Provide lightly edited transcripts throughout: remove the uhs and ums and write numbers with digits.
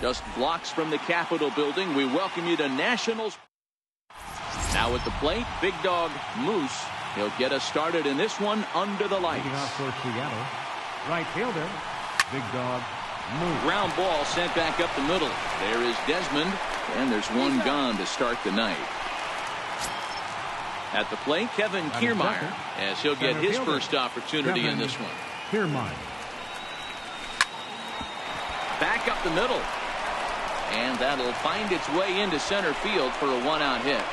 Just blocks from the Capitol building. We welcome you to Nationals. Now at the plate, Big Dog Moose. He'll get us started in this one under the lights. Leading off for Seattle, right fielder, Big Dog Moose. Ground ball sent back up the middle. There is Desmond, and there's one gone to start the night. At the plate, Kevin Kiermaier, as he'll get his first opportunity in this one. Kiermaier. Back up the middle. And that'll find its way into center field for a one-out hit.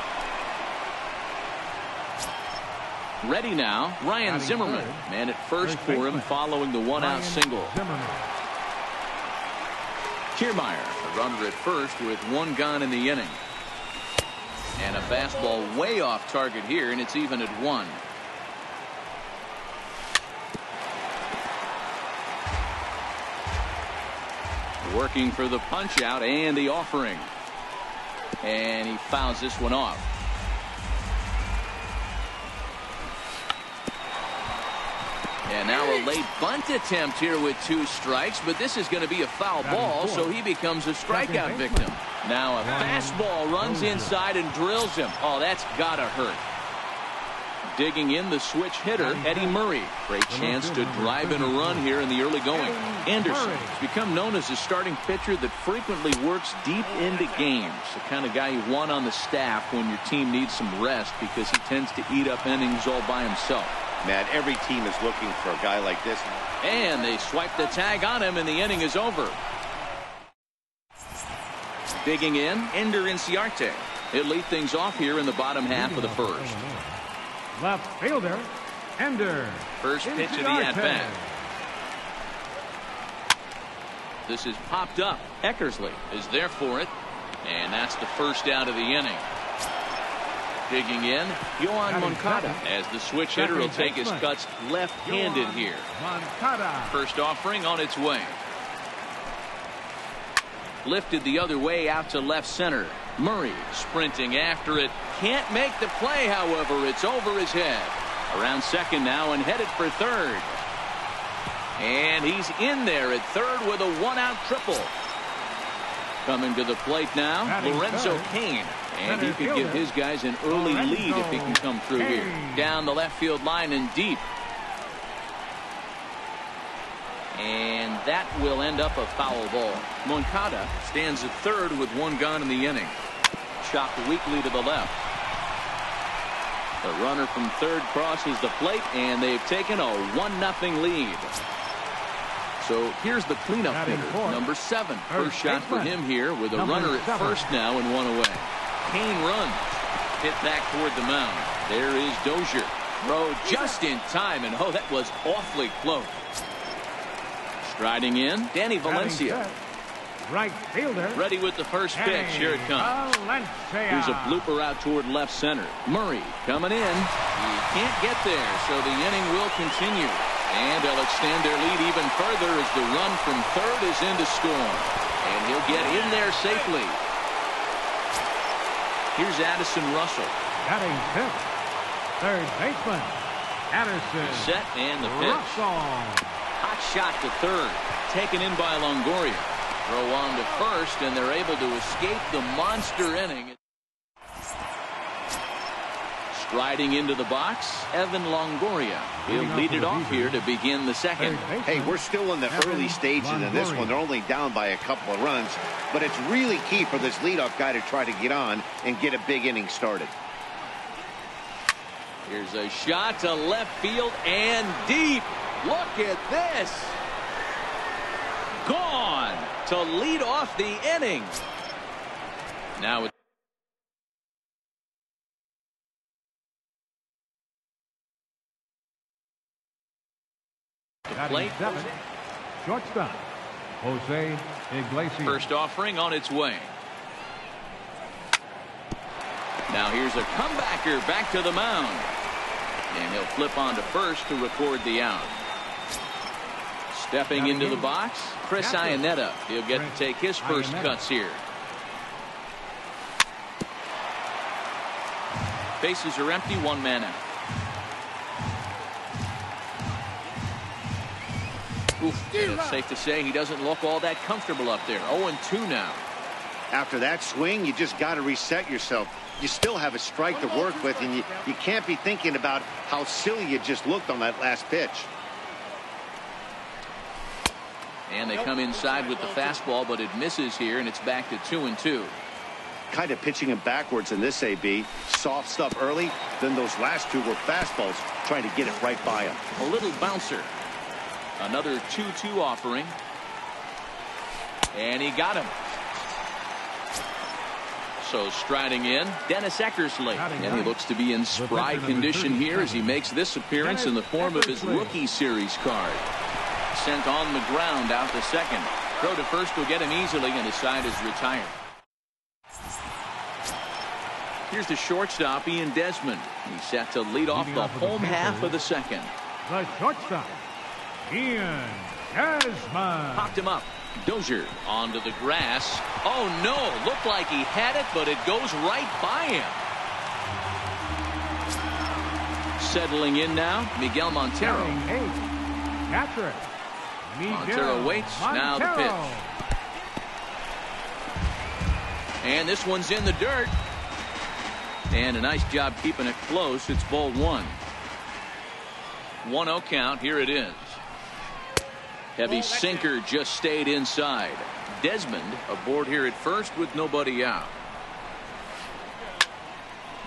Ready now, Ryan Zimmerman. Man at first for him following the one-out single. Kiermaier, a runner at first with one gone in the inning. And a fastball way off target here, and it's even at 1. Working for the punch out and the offering. And he fouls this one off. And now a late bunt attempt here with 2 strikes, but this is going to be a foul ball, so he becomes a strikeout victim. Now a fastball runs inside and drills him. Oh, that's gotta hurt. Digging in the switch hitter, Eddie Murray. Great chance to drive in a run here in the early going. Anderson has become known as a starting pitcher that frequently works deep into games. The kind of guy you want on the staff when your team needs some rest because he tends to eat up innings all by himself. Matt, every team is looking for a guy like this. And they swipe the tag on him, and the inning is over. Digging in, Ender Inciarte. He'll lead things off here in the bottom half of the first. Left fielder, Ender. First pitch of the at-bat. This is popped up. Eckersley is there for it. And that's the first out of the inning. Digging in, Yoan Moncada, as the switch hitter will take his cuts left-handed here. First offering on its way. Lifted the other way out to left center. Murray sprinting after it. Can't make the play, however. It's over his head. Around second now and headed for third. And he's in there at third with a one-out triple. Coming to the plate now, Lorenzo Cain. And he could give his guys an early lead if he can come through here. Down the left field line and deep. And that will end up a foul ball. Moncada stands at third with one gone in the inning. Chopped weakly to the left. The runner from third crosses the plate, and they've taken a 1-0 lead. So here's the cleanup hitter, number 7. First shot for him here with a runner at first now and one away. Cain runs. Hit back toward the mound. There is Dozier. Throw just in time, and oh, that was awfully close. Striding in, Danny Valencia. Right fielder. Ready with the first pitch. Here it comes. Here's a blooper out toward left center. Murray coming in. He can't get there, so the inning will continue. And they'll extend their lead even further as the run from third is in to score. And he'll get in there safely. Here's Addison Russell. Batting fifth. Third baseman, Addison. Set and the pitch. Russell. Hot shot to third. Taken in by Longoria. Throw on to first, and they're able to escape the monster inning. Striding into the box, Evan Longoria. He'll lead it off here to begin the second. Hey, we're still in the early stages in this one. They're only down by a couple of runs, but it's really key for this leadoff guy to try to get on and get a big inning started. Here's a shot to left field and deep. Look at this. Gone to lead off the inning. Now it's plate. Shortstop, Jose Iglesias. First offering on its way. Now here's a comebacker back to the mound. And he'll flip on to first to record the out. Stepping into the box, Chris Iannetta. He'll get to take his first cuts here. Bases are empty, 1 man out. It's safe to say he doesn't look all that comfortable up there. 0-2 now. After that swing, you just got to reset yourself. You still have a strike to work with, and you can't be thinking about how silly you just looked on that last pitch. And they come inside with the fastball, but it misses here, and it's back to 2-2. Kind of pitching him backwards in this AB. Soft stuff early, then those last two were fastballs, trying to get it right by him. A little bouncer. Another 2-2 offering. And he got him. So striding in, Dennis Eckersley. And he looks to be in spry condition here as he makes this appearance in the form of his rookie series card. Sent on the ground out to second. Throw to first will get him easily, and his side is retired. Here's the shortstop, Ian Desmond. He's set to lead off the home half of the second. The shortstop, Ian Desmond. Popped him up. Dozier onto the grass. Oh no, looked like he had it, but it goes right by him. Settling in now, Miguel Montero. Catcher, Montero waits, now the pitch. And this one's in the dirt. And a nice job keeping it close. It's ball one. 1-0 count. Here it is. Heavy sinker just stayed inside. Desmond aboard here at first with nobody out.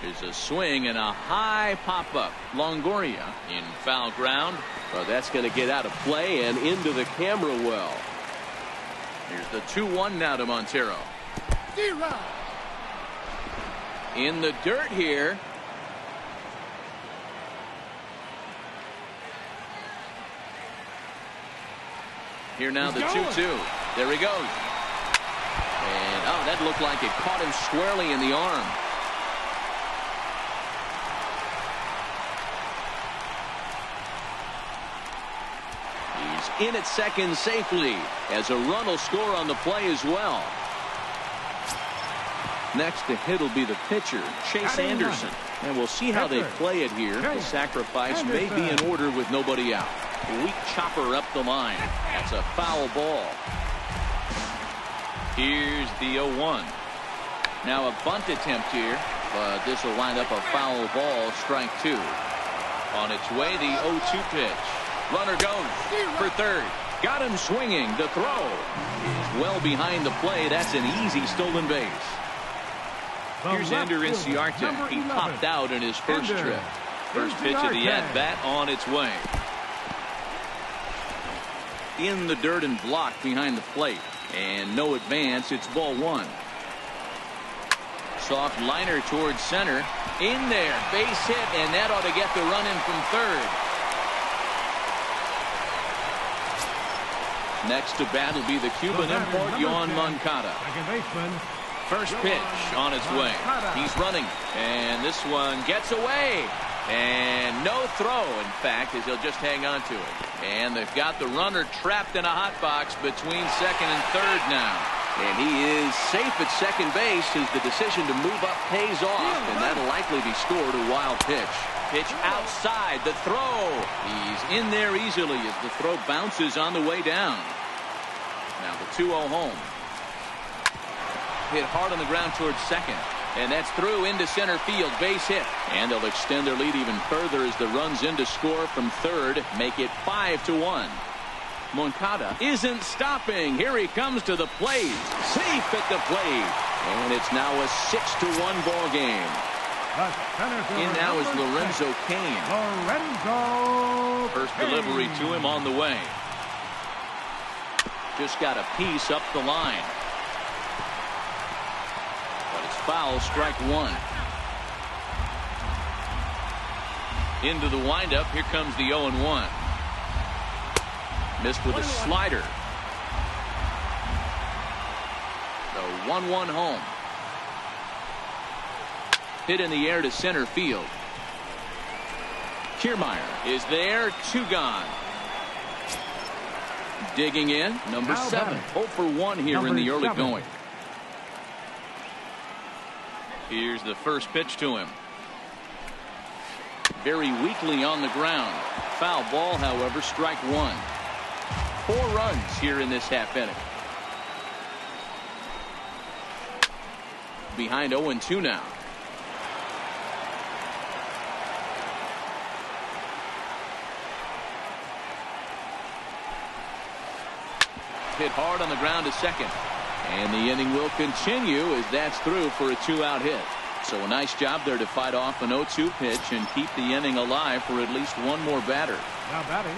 There's a swing and a high pop-up. Longoria in foul ground. Well, that's going to get out of play and into the camera well. Here's the 2-1 now to Montero. In the dirt here. Here now the 2-2. There he goes. And oh, that looked like it caught him squarely in the arm. He's in at second safely as a run will score on the play as well. Next to hit will be the pitcher, Chase Anderson. And we'll see how they play it here. The sacrifice may be in order with nobody out. Weak chopper up the line. That's a foul ball. Here's the 0-1. Now a bunt attempt here, but this will wind up a foul ball, strike two. On its way, the 0-2 pitch. Runner goes for third. Got him swinging. The throw is well behind the play. That's an easy stolen base. Here's Ender Inciarte. He popped out in his first trip. First pitch of the at-bat on its way. In the dirt and blocked behind the plate. And no advance. It's ball one. Soft liner towards center. In there. Base hit, and that ought to get the run in from third. Next to bat will be the Cuban import, Yoan Moncada. First pitch on its way. He's running, and this one gets away. And no throw, in fact, as he'll just hang on to it. And they've got the runner trapped in a hot box between second and third now. And he is safe at second base as the decision to move up pays off, and that'll likely be scored. A wild pitch. Pitch outside, the throw. He's in there easily as the throw bounces on the way down. Now the 2-0 home. Hit hard on the ground towards second. And that's through into center field. Base hit. And they'll extend their lead even further as the runs in to score from third. Make it 5-1. Moncada isn't stopping. Here he comes to the plate. Safe at the plate. And it's now a 6-1 ball game. In now is Lorenzo Cain. First delivery to him on the way. Just got a piece up the line. But it's foul, strike one. Into the windup. Here comes the 0-1. Missed with a slider. The 1-1 home. Hit in the air to center field. Kiermaier is there. Two gone. Digging in, number 7. 0 for 1 here in the early going. Here's the first pitch to him. Very weakly on the ground. Foul ball, however, strike one. 4 runs here in this half inning. Behind 0-2 now. Hit hard on the ground to second. And the inning will continue as that's through for a 2-out hit. So a nice job there to fight off an 0-2 pitch and keep the inning alive for at least one more batter. Now batting.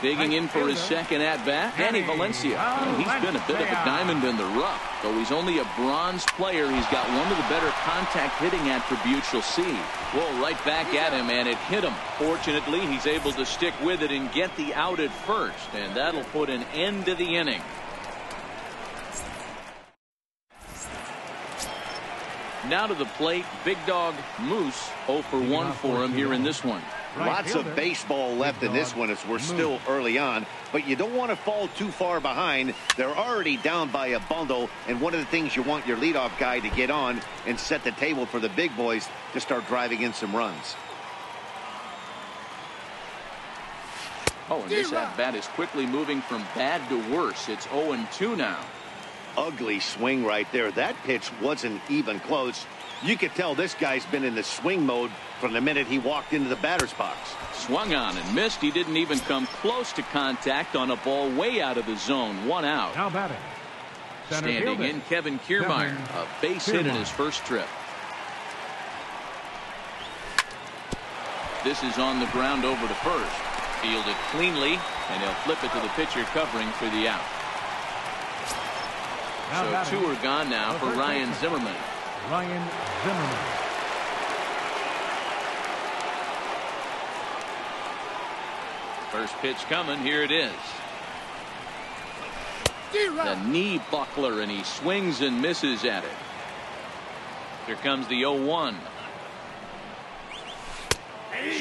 Digging in for his second at-bat, Danny Valencia. He's been a bit of a diamond in the rough. Though he's only a bronze player, he's got one of the better contact hitting attributes you'll see. Well, right back at him, and it hit him. Fortunately, he's able to stick with it and get the out at first, and that'll put an end to the inning. Now to the plate, Big Dog Moose. 0 for 1 for him here in this one. Lots of baseball left in this one as we're still early on, but you don't want to fall too far behind. They're already down by a bundle, and one of the things you want your leadoff guy to get on and set the table for the big boys to start driving in some runs. Oh, and this at-bat is quickly moving from bad to worse. It's 0-2 now. Ugly swing right there. That pitch wasn't even close. You could tell this guy's been in the swing mode from the minute he walked into the batter's box. Swung on and missed. He didn't even come close to contact on a ball way out of the zone. 1 out. Now batting. Standing in, Kevin Kiermaier. A base hit in his first trip. This is on the ground over to first. Fielded cleanly, and he'll flip it to the pitcher covering for the out. So 2 are gone now for Ryan Zimmerman. Ryan Zimmerman. First pitch coming. Here it is. The knee buckler, and he swings and misses at it. Here comes the 0-1.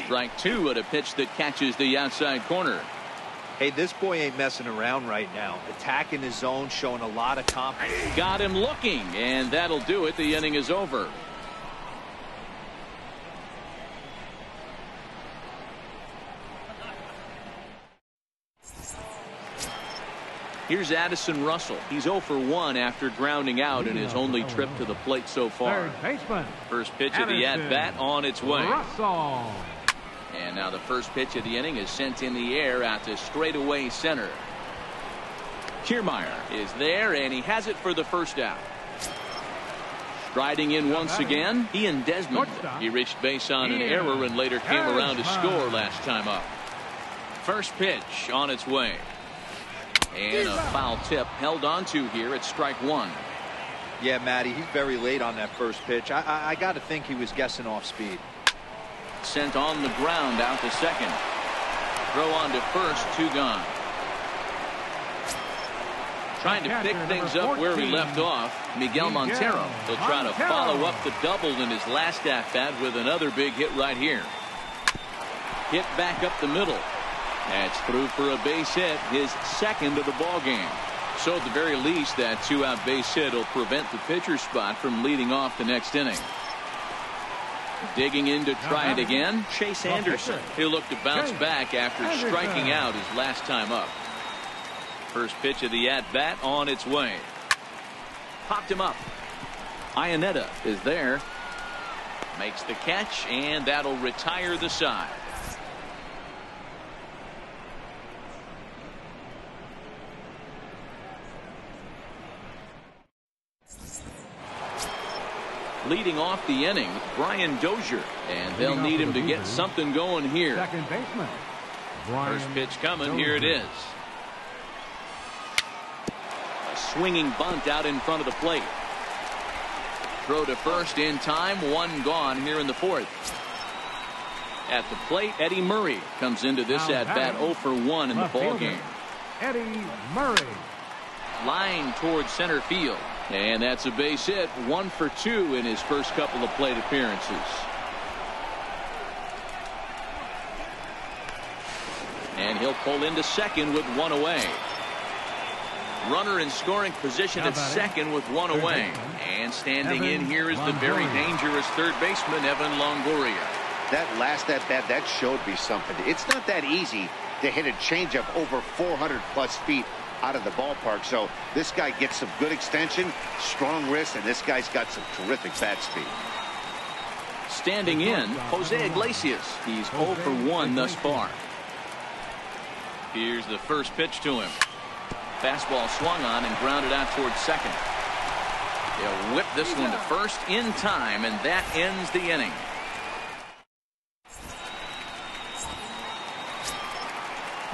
Strike 2 at a pitch that catches the outside corner. Hey, this boy ain't messing around right now. Attacking his zone, showing a lot of confidence. Got him looking, and that'll do it. The inning is over. Here's Addison Russell. He's 0 for 1 after grounding out in his only trip to the plate so far. Third baseman. First pitch of the at-bat on its way. Russell. And now the first pitch of the inning is sent in the air out to straightaway center. Kiermaier is there, and he has it for the first out. Striding in once again, Ian Desmond. He reached base on an error and later came around to score last time up. First pitch on its way. And a foul tip held on to here at strike 1. Yeah, Matty, he's very late on that first pitch. I got to think he was guessing off speed. Sent on the ground out to second. Throw on to first, 2 gone. Trying to pick things up where he left off, Miguel Montero. He'll try to follow up the double in his last at-bat with another big hit right here. Hit back up the middle. That's through for a base hit, his second of the ball game. So at the very least, that 2-out base hit will prevent the pitcher spot from leading off the next inning. Digging in to try it again, Chase Anderson. He'll look to bounce back after striking out his last time up. First pitch of the at-bat on its way. Popped him up. Iannetta is there. Makes the catch, and that'll retire the side. Leading off the inning, Brian Dozier, and they'll need him to get something going here. Second baseman. First pitch coming. Here it is. A swinging bunt out in front of the plate. Throw to first in time. 1 gone here in the 4th. At the plate, Eddie Murray comes into this at-bat 0 for 1 in the ball game. Eddie Murray. Line towards center field. And that's a base hit. 1 for 2 in his first couple of plate appearances. And he'll pull into second with 1 away. Runner in scoring position at second with 1 away. And standing in here is the very dangerous third baseman, Evan Longoria. That last at-bat, that showed me something. It's not that easy to hit a changeup over 400+ feet out of the ballpark. So this guy gets some good extension, strong wrist, and this guy's got some terrific bat speed. Standing in, Jose Iglesias. He's 0 for 1 thus far. Here's the first pitch to him. Fastball swung on and grounded out towards second. They'll whip this one to first in time, and that ends the inning.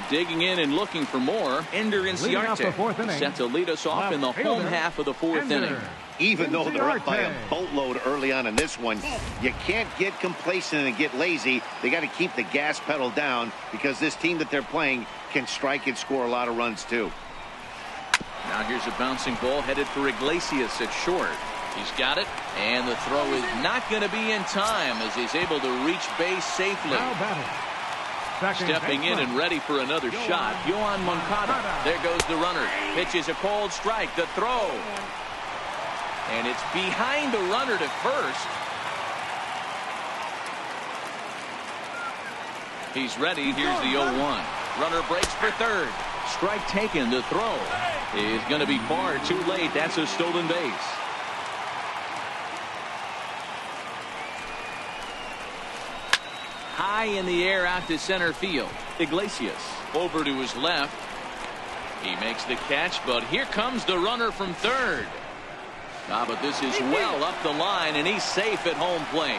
Digging in and looking for more, Ender Inciarte set to lead us off in the home half of the fourth inning. Even though they're up by a boatload early on in this one, you can't get complacent and get lazy. They got to keep the gas pedal down because this team that they're playing can strike and score a lot of runs too. Now here's a bouncing ball headed for Iglesias at short. He's got it, and the throw is not going to be in time as he's able to reach base safely. Stepping in and ready for another shot, Yoan Moncada. There goes the runner. Pitches a cold strike. The throw. And it's behind the runner to first. He's ready. Here's the 0-1. Runner breaks for third. Strike taken. The throw is going to be far too late. That's a stolen base. High in the air out to center field. Iglesias over to his left. He makes the catch, but here comes the runner from third. But this is well up the line, and he's safe at home plate.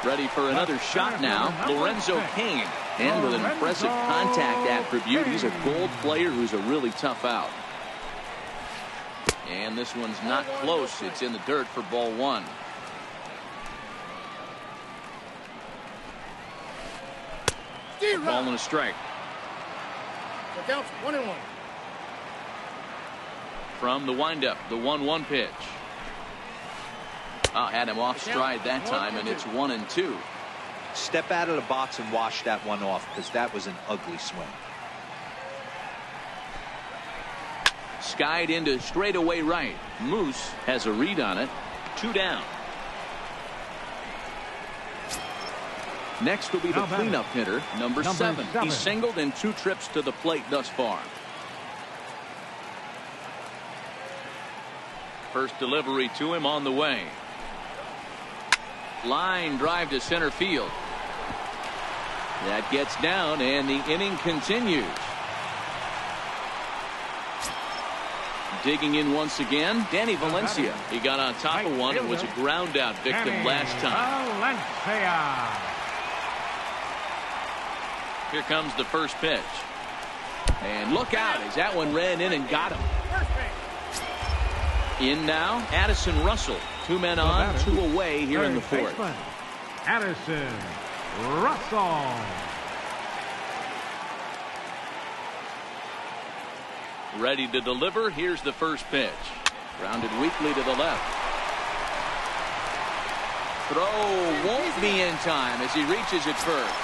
Ready for another shot now, Lorenzo Cain. And with an impressive contact attribute, he's a gold player who's a really tough out. And this one's not close. It's in the dirt for ball one. Ball and a strike. The count's 1-1. From the windup, the 1-1 pitch. Had him off stride that time, and it's 1-2. Step out of the box and wash that one off, because that was an ugly swing. Skied into straightaway right. Moose has a read on it. 2 down. Next will be the cleanup hitter, number 7. He's singled in 2 trips to the plate thus far. First delivery to him on the way. Line drive to center field. That gets down, and the inning continues. Digging in once again, Danny Valencia. He got on top of one and was a ground out victim last time. Valencia. Here comes the first pitch. And look out as that one ran in and got him. In now, Addison Russell. 2 men on, 2 away here in the fourth. Addison Russell. Ready to deliver. Here's the first pitch. Grounded weakly to the left. Throw won't be in time as he reaches it first.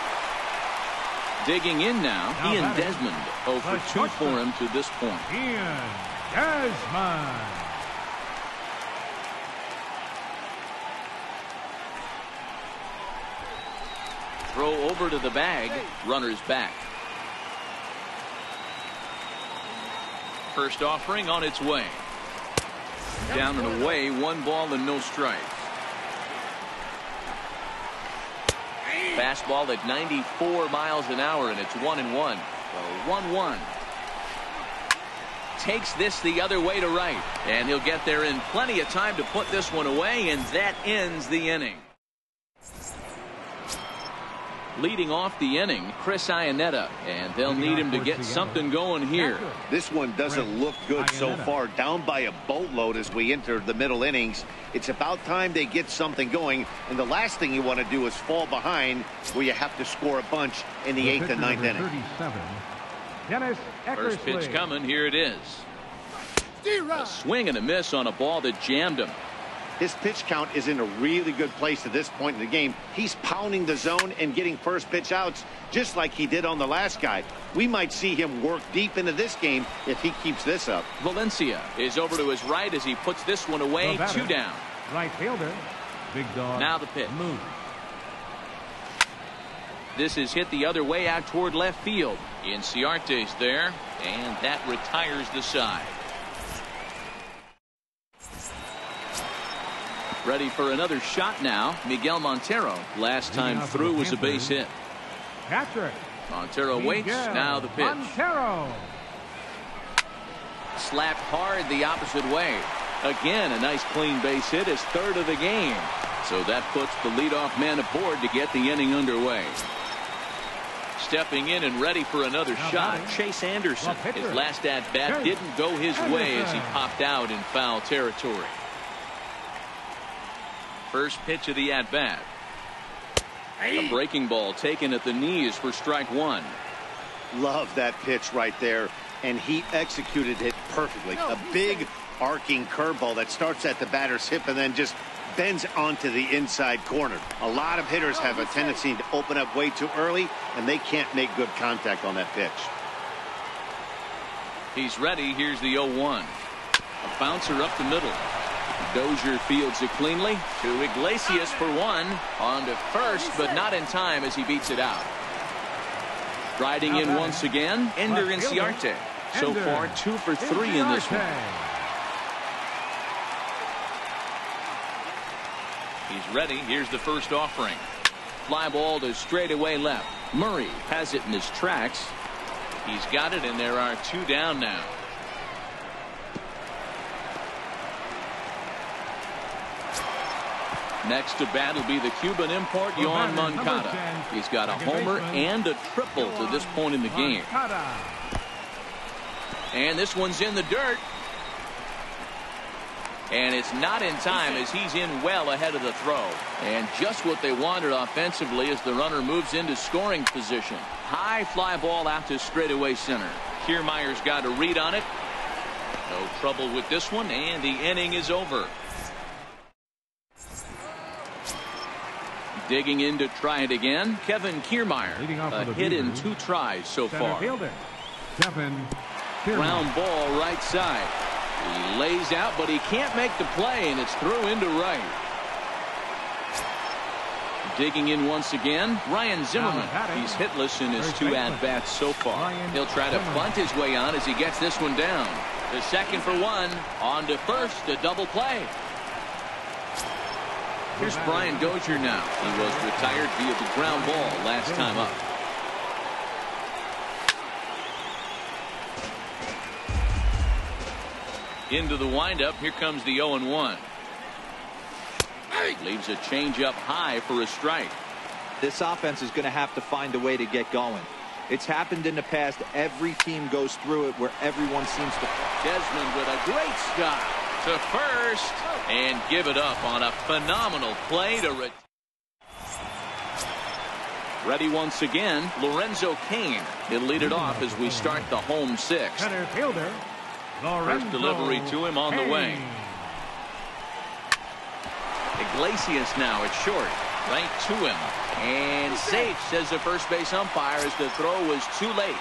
Digging in now, Ian Desmond. 0 for 2 for him to this point. Ian Desmond. Throw over to the bag. Runner's back. First offering on its way. Down and away, 1 ball and no strikes. Fastball at 94 miles an hour, and it's 1-1. So 1-1. Takes this the other way to right, and he'll get there in plenty of time to put this one away, and that ends the inning. Leading off the inning, Chris Iannetta, and they'll need him to get something going here. This one doesn't look good so far. Down by a boatload as we enter the middle innings. It's about time they get something going, and the last thing you want to do is fall behind where you have to score a bunch in the 8th and 9th inning. First pitch coming. Here it is. A swing and a miss on a ball that jammed him. His pitch count is in a really good place at this point in the game. He's pounding the zone and getting first pitch outs just like he did on the last guy. We might see him work deep into this game if he keeps this up. Valencia is over to his right as he puts this one away. 2 down. Right fielder, Big Dog. Now the pitch. Moose. This is hit the other way out toward left field. Inciarte's there, and that retires the side. Ready for another shot now. Miguel Montero. Last time through was a base hit. Patrick. Montero waits. Now the pitch. Montero. Slapped hard the opposite way. Again, a nice clean base hit, his third of the game. So that puts the leadoff man aboard to get the inning underway. Stepping in and ready for another shot, Chase Anderson. His last at-bat didn't go his way as he popped out in foul territory. First pitch of the at-bat. A breaking ball taken at the knees for strike one. Love that pitch right there, and he executed it perfectly. A big arcing curveball that starts at the batter's hip and then just bends onto the inside corner. A lot of hitters have a tendency to open up way too early, and they can't make good contact on that pitch. He's ready. Here's the 0-1. A bouncer up the middle. Dozier fields it cleanly to Iglesias for one. On to first, but not in time as he beats it out. Riding in once again, Ender Inciarte. So far, 2 for 3 in this one. He's ready. Here's the first offering. Fly ball to straightaway left. Murray has it in his tracks. He's got it, and there are 2 down now. Next to bat will be the Cuban import, Yoan Moncada. He's got a homer and a triple to this point in the game. And this one's in the dirt. And it's not in time as he's in well ahead of the throw. And just what they wanted offensively as the runner moves into scoring position. High fly ball out to straightaway center. Kiermaier's got a read on it. No trouble with this one, and the inning is over. Digging in to try it again, Kevin Kiermaier. A hit in 2 tries so far. Ground ball right side. He lays out, but he can't make the play, and it's through into right. Digging in once again, Ryan Zimmerman. He's hitless in his 2 at-bats so far. He'll try to bunt his way on as he gets this one down. The second for one. On to first, a double play. Here's Brian Dozier now. He was retired via the ground ball last time up. Into the windup. Here comes the 0-1. Leaves a changeup high for a strike. This offense is going to have to find a way to get going. It's happened in the past. Every team goes through it where everyone seems to. Desmond with a great stop to first and give it up on a phenomenal play to ready once again, Lorenzo Cain. He'll lead it off as we start the home 6th. Center fielder, First delivery to him on the way. Iglesias now at short. Right to him. And safe, says the first base umpire, as the throw was too late.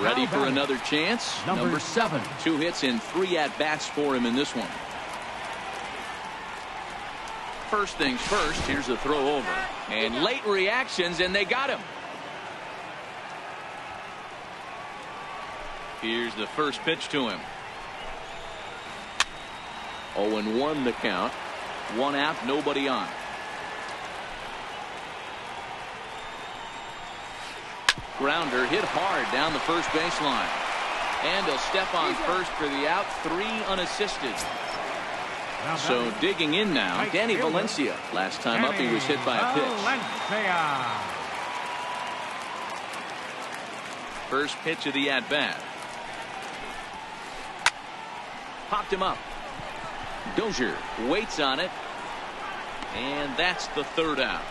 Ready for another chance. Number 7. 2 hits and 3 at-bats for him in this one. First things first, here's the throw over. And late reactions, and they got him. Here's the first pitch to him. 0-1 the count. 1 out, nobody on. Grounder hit hard down the first baseline. And he'll step on first for the out. 3 unassisted. So digging in now, Danny Valencia. Last time up he was hit by a pitch. First pitch of the at-bat. Popped him up. Dozier waits on it. And that's the 3rd out.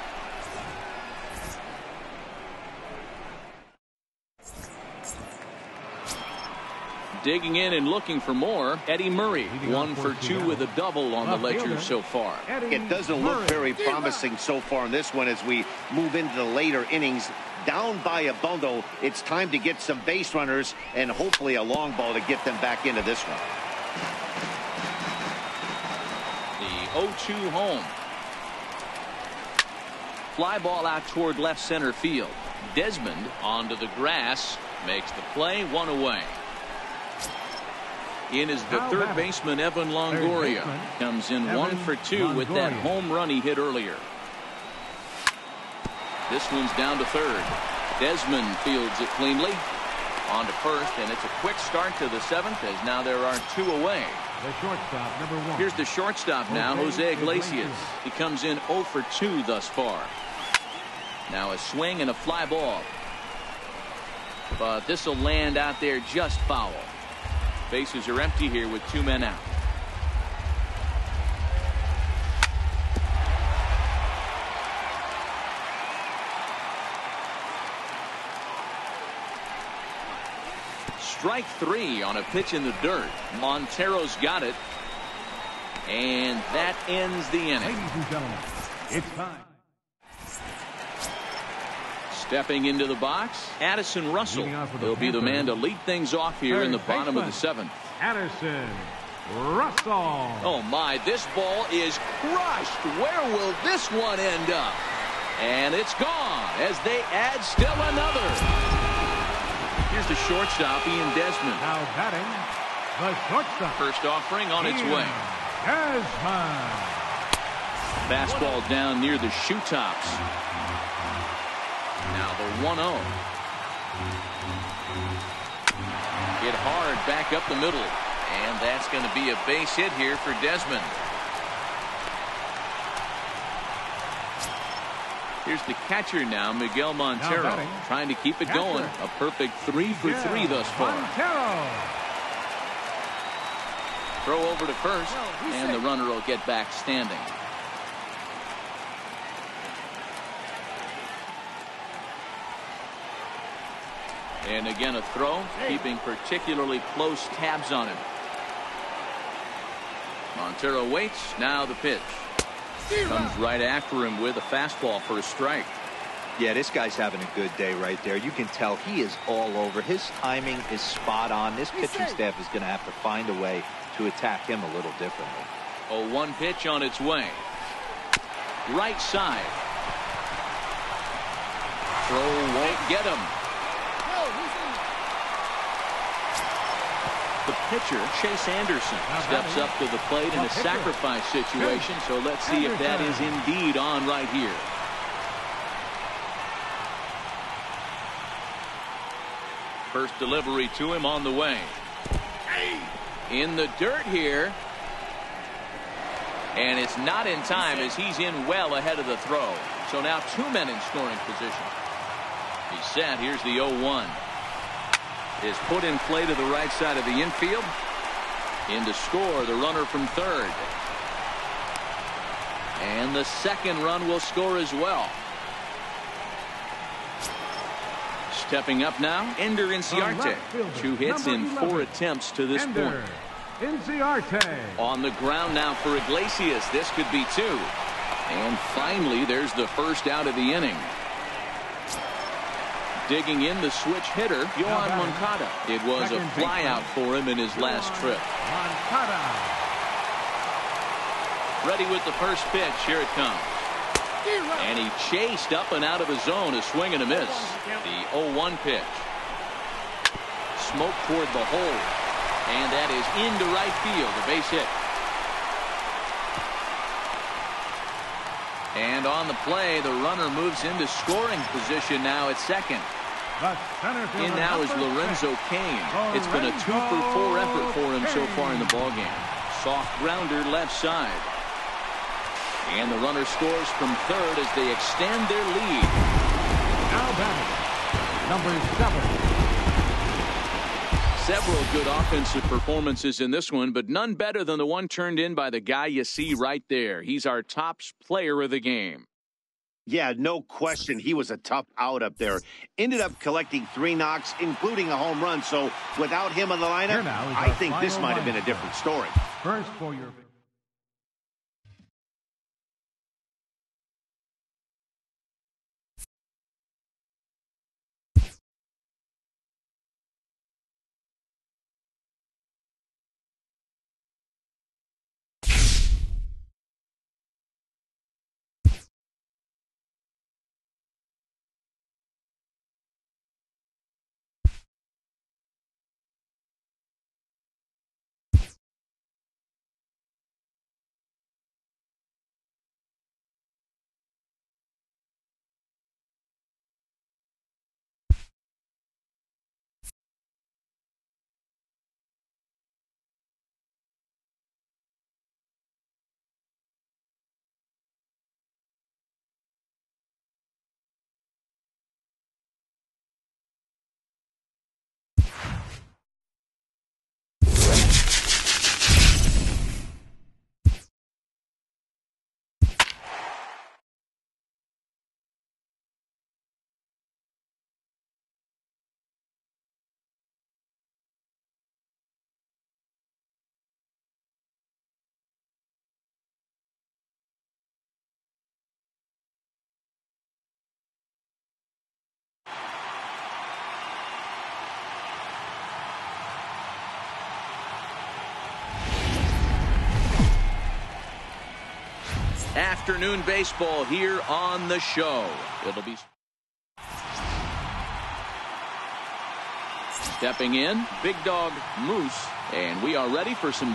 Digging in and looking for more, Eddie Murray. 1 for 2 with a double on the ledger so far. It doesn't look very promising so far in this one as we move into the later innings. Down by a bundle, it's time to get some base runners and hopefully a long ball to get them back into this one. The 0-2 home. Fly ball out toward left center field. Desmond onto the grass, makes the play, one away. In is the third baseman, Evan Longoria. Comes in 1 for 2 with that home run he hit earlier. This one's down to third. Desmond fields it cleanly. On to first, and it's a quick start to the 7th, as now there are 2 away. The shortstop, number 1. Here's the shortstop now, Jose Iglesias. He comes in 0 for 2 thus far. Now a swing and a fly ball. But this will land out there just foul. Bases are empty here with 2 men out. Strike 3 on a pitch in the dirt. Montero's got it. And that ends the inning. Ladies and gentlemen, it's time. Stepping into the box, Addison Russell. He'll be the man to lead things off here in the bottom of the 7th. Addison Russell. Oh my, this ball is crushed. Where will this one end up? And it's gone as they add still another. Here's the shortstop, Ian Desmond. Now batting, the shortstop. First offering on its way. Desmond. Fastball down near the shoe tops. Now the 1-0. Hit hard back up the middle. And that's going to be a base hit here for Desmond. Here's the catcher now, Miguel Montero, trying to keep it going. A perfect 3 for 3 thus far. Montero. Throw over to first, and the runner will get back standing. And again a throw, keeping particularly close tabs on him. Montero waits, now the pitch. Comes right after him with a fastball for a strike. Yeah, this guy's having a good day right there. You can tell he is all over. His timing is spot on. This pitching staff is going to have to find a way to attack him a little differently. A 1 pitch on its way. Right side. Throw won't get him. The pitcher, Chase Anderson, steps up to the plate in a sacrifice situation, so let's see if that is indeed on right here. First delivery to him on the way. In the dirt here. And it's not in time as he's in well ahead of the throw. So now 2 men in scoring position. He's set. Here's the 0-1. Is put in play to the right side of the infield. In to score, the runner from third. And the second run will score as well. Stepping up now, Ender Inciarte. 2 hits in 4 attempts to this point. Inciarte. On the ground now for Iglesias. This could be 2. And finally, there's the first out of the inning. Digging in the switch hitter, Yoan Moncada. It was a flyout for him in his last trip. Moncada. Ready with the first pitch. Here it comes. And he chased up and out of his zone, a swing and a miss. The 0-1 pitch. Smoke toward the hole. And that is into right field, a base hit. And on the play, the runner moves into scoring position now at second. In now is Lorenzo Cain. It's been a 2 for 4 effort for him so far in the ballgame. Soft grounder left side. And the runner scores from third as they extend their lead. Now batting, number 7. Several good offensive performances in this one, but none better than the one turned in by the guy you see right there. He's our top player of the game. Yeah, no question. He was a tough out up there. Ended up collecting 3 knocks, including a home run. So without him on the lineup, I think this might have been a different story. First for your Afternoon baseball here on the show. It'll be stepping in, Big Dog Moose, and we are ready for some.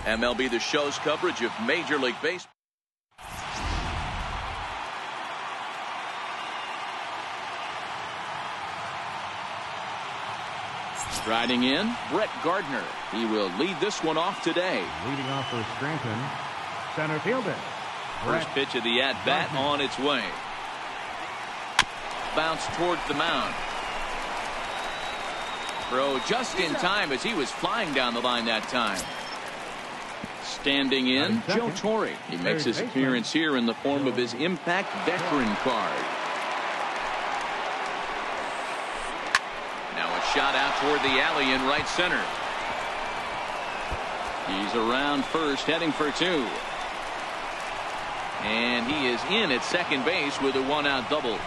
MLB The Show's coverage of Major League Baseball. Striding in, Brett Gardner. He will lead this one off today. Leading off for Scranton, center fielder. First pitch of the at-bat on its way. Bounce towards the mound. Throw just in time as he was flying down the line that time. Standing in, Joe Torre. He makes his appearance here in the form of his Impact Veteran card. Now a shot out toward the alley in right center. He's around first, heading for two. And he is in at second base with a one-out double.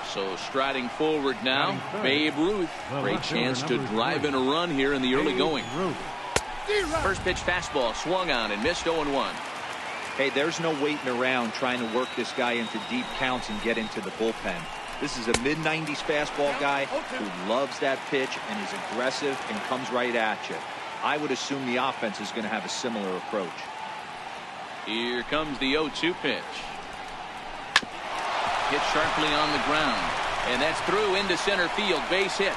So striding forward now, Babe Ruth. Great chance to drive in a run here in the early going. First pitch fastball swung on and missed 0-1. Hey, there's no waiting around trying to work this guy into deep counts and get into the bullpen. This is a mid-90s fastball guy who loves that pitch and is aggressive and comes right at you. I would assume the offense is going to have a similar approach. Here comes the 0-2 pitch. Hit sharply on the ground. And that's through into center field. Base hit.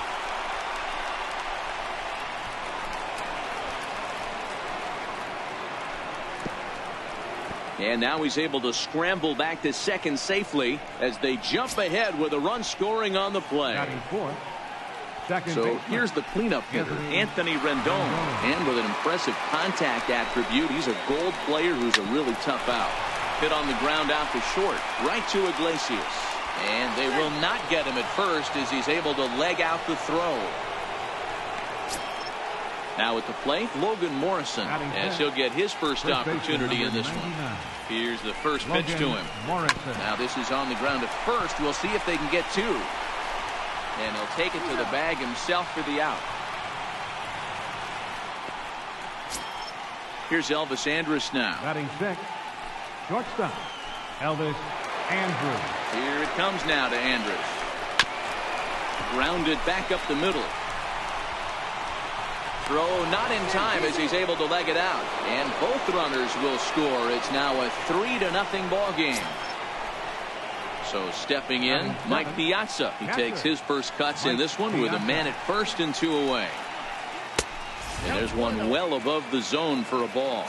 And now he's able to scramble back to second safely as they jump ahead with a run scoring on the play. So here's the cleanup hitter, Anthony Rendon. And with an impressive contact attribute, he's a gold player who's a really tough out. Hit on the ground out to short, right to Iglesias. And they will not get him at first as he's able to leg out the throw. Now at the plate, Logan Morrison, as he'll get his first opportunity in this one. Here's the first pitch to him. Now this is on the ground at first. We'll see if they can get two. And he'll take it to the bag himself for the out. Here's Elvis Andrus now. Batting sixth, shortstop, Elvis Andrus. Here it comes now to Andrus. Grounded back up the middle. throw not in time as he's able to leg it out. And both runners will score. It's now a 3-0 ball game. So stepping in, Mike Piazza. He takes his first cuts in this one with a man at first and 2 away. And there's one well above the zone for a ball.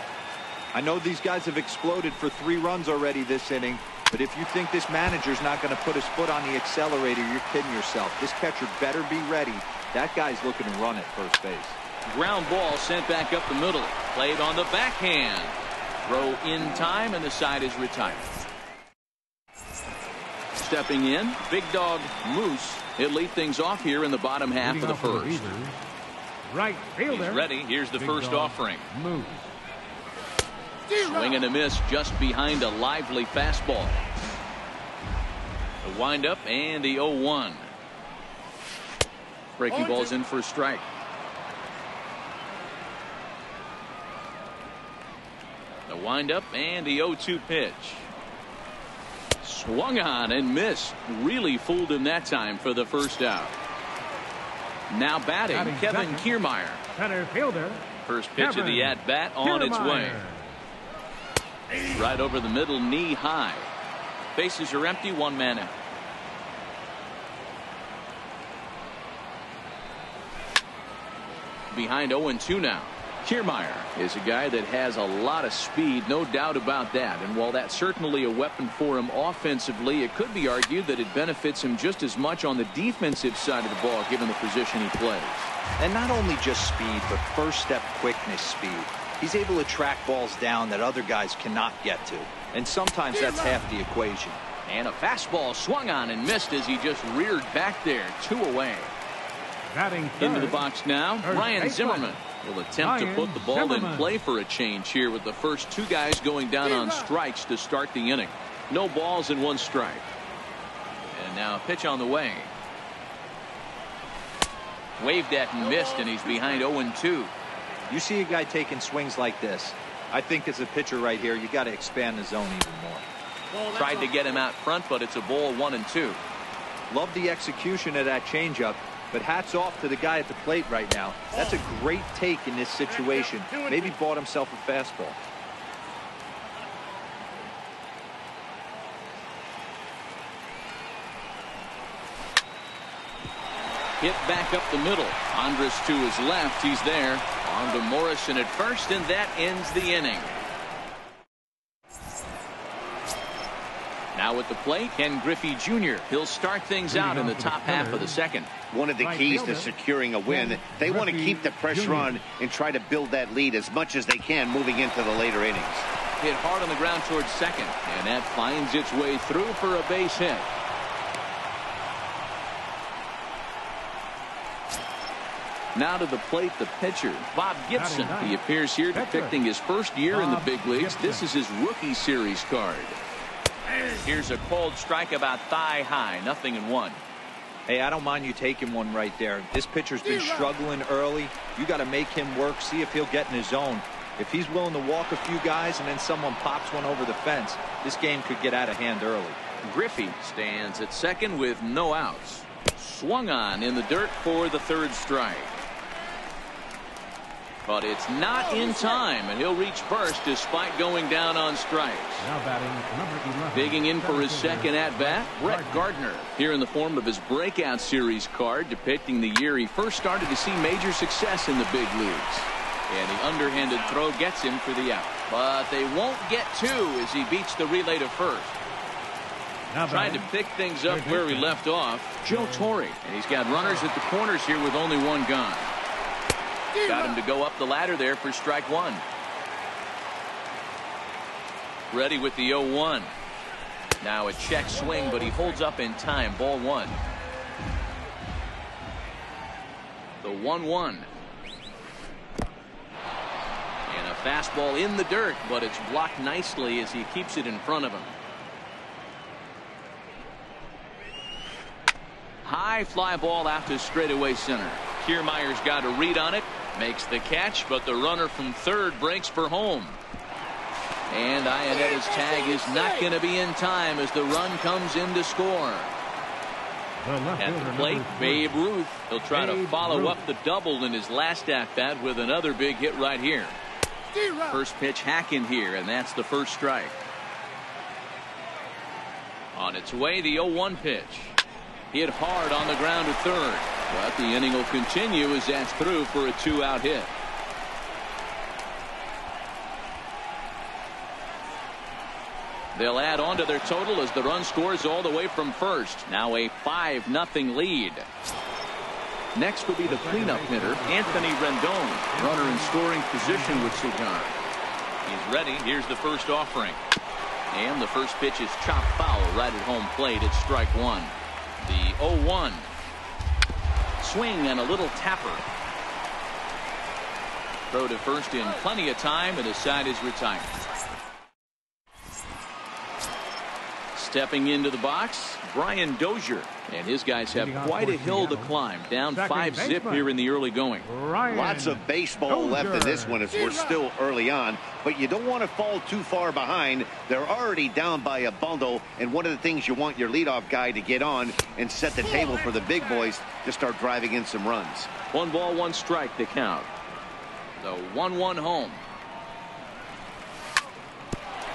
I know these guys have exploded for 3 runs already this inning, but if you think this manager's not going to put his foot on the accelerator, you're kidding yourself. This catcher better be ready. That guy's looking to run at first base. Ground ball sent back up the middle. Played on the backhand. Throw in time, and the side is retired. Stepping in, Big Dog Moose. He'll lead things off here in the bottom half of the first. Right fielder. He's ready. Here's the first offering. Moose. Swing and a miss just behind a lively fastball. The windup and the 0-1. Breaking ball's in for a strike. The windup and the 0-2 pitch. Swung on and missed. Really fooled him that time for the first out. Now batting, Kevin Kiermaier. Center fielder. First pitch of the at-bat on its way. Right over the middle, knee high. Bases are empty, 1 man out. Behind 0-2 now. Kiermaier is a guy that has a lot of speed, no doubt about that. And while that's certainly a weapon for him offensively, it could be argued that it benefits him just as much on the defensive side of the ball, given the position he plays. And not only just speed, but first step quickness speed. He's able to track balls down that other guys cannot get to. And sometimes that's half the equation. And a fastball swung on and missed as he just reared back there. 2 away. Batting into the box now, Ryan Zimmerman will attempt to put the ball in play for a change here with the first 2 guys going down on strikes to start the inning. No balls and 1 strike. And now a pitch on the way. Waved at and missed, and he's behind 0-2. You see a guy taking swings like this. I think as a pitcher right here, you got to expand the zone even more. Tried to get him out front, but it's a ball, 1-2. Love the execution of that changeup, but hats off to the guy at the plate right now. That's a great take in this situation. Maybe bought himself a fastball. Hit back up the middle. Andrus to his left. He's there. On to Morrison at first, and that ends the inning. Now at the plate, Ken Griffey Jr. He'll start things out in the top half of the second. One of the keys to securing a win, they want to keep the pressure on and try to build that lead as much as they can moving into the later innings. Hit hard on the ground towards second, and that finds its way through for a base hit. Now to the plate, the pitcher, Bob Gibson. He appears here depicting his first year in the big leagues. This is his rookie series card. Here's a cold strike about thigh high, 0-1. Hey, I don't mind you taking one right there. This pitcher's been struggling early. You got to make him work, see if he'll get in his zone. If he's willing to walk a few guys and then someone pops one over the fence, this game could get out of hand early. Griffey stands at second with no outs. Swung on in the dirt for the 3rd strike. But it's not in time, and he'll reach first despite going down on strikes. Now batting number 11. Digging in for his second at-bat, Brett Gardner. Here in the form of his breakout series card depicting the year he first started to see major success in the big leagues. And the underhanded throw gets him for the out. But they won't get 2 as he beats the relay to first. Trying to pick things up where he left off, Joe Torre. And he's got runners at the corners here with only 1 gone. Got him to go up the ladder there for strike 1. Ready with the 0-1. Now a check swing, but he holds up in time. Ball 1. The 1-1. And a fastball in the dirt, but it's blocked nicely as he keeps it in front of him. High fly ball out to straightaway center. Kiermaier's got a read on it. Makes the catch, but the runner from third breaks for home. And Ionetta's tag is not going to be in time as the run comes in to score. The left At fielder, the plate, number 3. Babe Ruth. He'll try to Babe follow Ruth. up the double in his last at-bat with another big hit right here. First pitch hack in here, and that's the first strike. On its way, the 0-1 pitch. Hit hard on the ground to third. But the inning will continue as that's through for a 2-out hit. They'll add on to their total as the run scores all the way from first. Now a 5-0 lead. Next will be the cleanup hitter, Anthony Rendon. Runner in scoring position with Cigar. He's ready. Here's the first offering. And the first pitch is chopped foul right at home plate. It's strike one. The 0-1. Swing and a little tapper. Throw to first in plenty of time, and his side is retired. Stepping into the box, Brian Dozier. And his guys have quite a hill to climb. Down 5-zip here in the early going. Lots of baseball left in this one as we're still early on. But you don't want to fall too far behind. They're already down by a bundle. And one of the things you want your leadoff guy to get on and set the table for the big boys to start driving in some runs. 1 ball, 1 strike to count. The 1-1 home.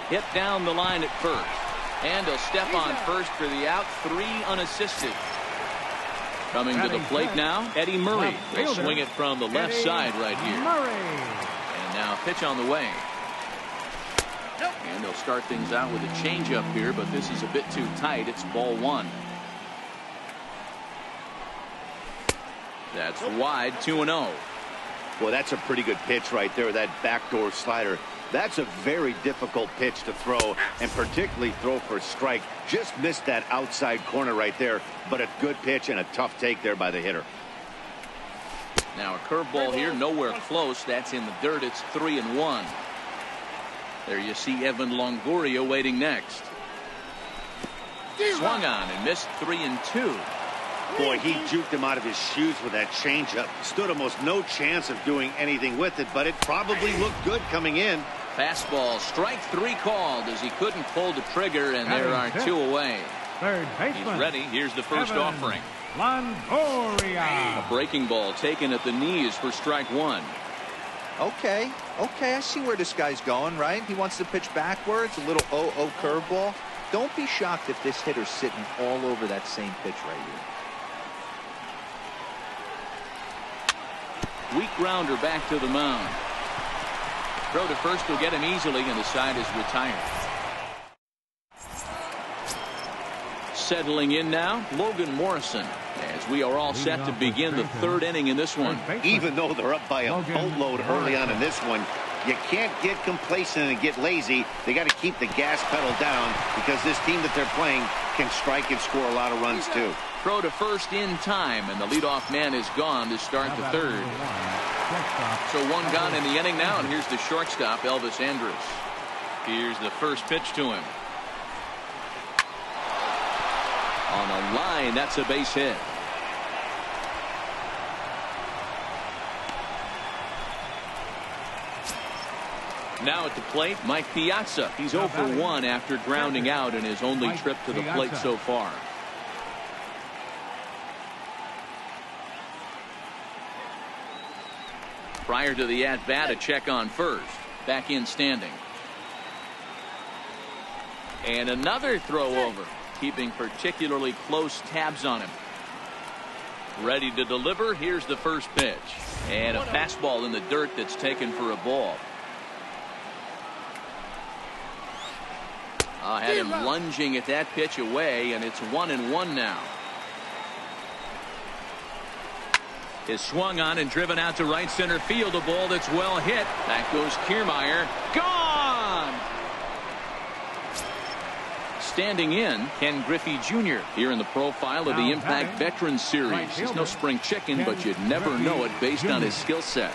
Hit down the line at first. And he'll step on first for the out. 3 unassisted. Coming to the plate now, Eddie Murray. He'll swing it from the left side right here. And now pitch on the way. And they'll start things out with a changeup here, but this is a bit too tight. It's ball 1. That's wide, 2-0. Well, that's a pretty good pitch right there, that backdoor slider. That's a very difficult pitch to throw, and particularly throw for a strike. Just missed that outside corner right there, but a good pitch and a tough take there by the hitter. Now a curveball here, nowhere close. That's in the dirt. It's 3-1. There you see Evan Longoria waiting next. Swung on and missed 3-2. Boy, he juked him out of his shoes with that changeup. Stood almost no chance of doing anything with it, but it probably looked good coming in. Fastball, strike 3 called as he couldn't pull the trigger, and there are 2 away. Third baseman. He's ready. Here's the first Evan offering. Longoria. A breaking ball taken at the knees for strike 1. Okay, I see where this guy's going, right? He wants to pitch backwards, a little 0-0 curveball. Don't be shocked if this hitter's sitting all over that same pitch right here. Weak grounder back to the mound. Throw to first will get him easily, and the side is retired. Settling in now, Logan Morrison, as we are all set to begin the 3rd inning in this one. Even though they're up by a boatload early on in this one, you can't get complacent and get lazy. They got to keep the gas pedal down because this team that they're playing can strike and score a lot of runs too. Throw to first in time, and the leadoff man is gone to start the 3rd. So 1 gone in the inning now, and here's the shortstop, Elvis Andrus. Here's the first pitch to him. On a line, that's a base hit. Now at the plate, Mike Piazza. He's 0 for 1 after grounding out in his only trip to the plate so far. Prior to the at-bat, a check on first. Back in standing. And another throw over, keeping particularly close tabs on him. Ready to deliver. Here's the first pitch. And a fastball in the dirt that's taken for a ball. Had him lunging at that pitch away, and it's 1-1 now. Is swung on and driven out to right center field. A ball that's well hit. Back goes Kiermaier. Gone! Standing in, Ken Griffey Jr. here in the profile of the Impact Veterans Series. He's no spring chicken, but you'd never know it based on his skill set.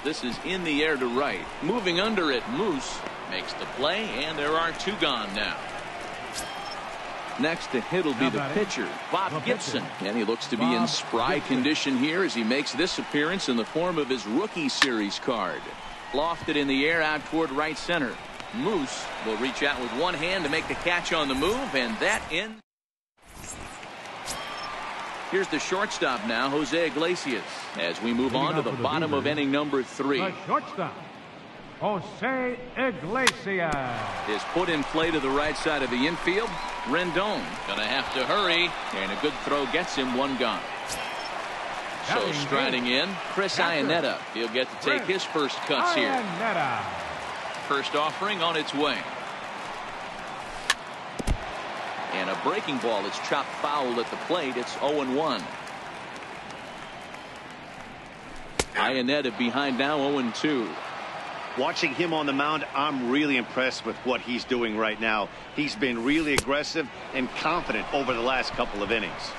This is in the air to right. Moving under it, Moose makes the play, and there are 2 gone now. Next to hit will be the pitcher, Bob Gibson. And he looks to be in spry condition here as he makes this appearance in the form of his rookie series card. Lofted in the air out toward right center. Moose will reach out with one hand to make the catch on the move, and that ends. Here's the shortstop now, Jose Iglesias, as we move on to the bottom of inning number 3. The shortstop, Jose Iglesias, is put in play to the right side of the infield. Rendon gonna have to hurry, and a good throw gets him 1 gone. So striding in, Chris Iannetta. He'll get to take his first cuts here. First offering on its way. And a breaking ball is chopped foul at the plate. It's 0-1. Iannetta behind now, 0-2. Watching him on the mound, I'm really impressed with what he's doing right now. He's been really aggressive and confident over the last couple of innings.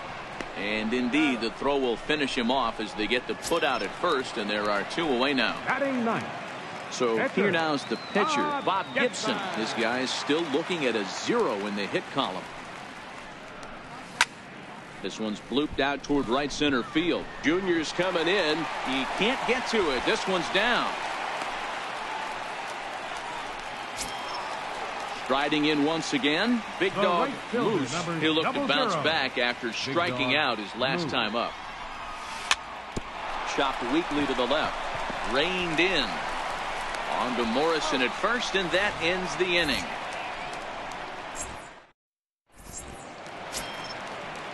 And indeed, the throw will finish him off as they get the put out at first, and there are 2 away now. Batting ninth. So here now is the pitcher, Bob Gibson. This guy is still looking at a 0 in the hit column. This one's blooped out toward right center field. Junior's coming in. He can't get to it. This one's down. Striding in once again, Big Dog Moose. He'll look to bounce back after striking out his last time up. Chopped weakly to the left. Reined in. On to Morrison at first, and that ends the inning.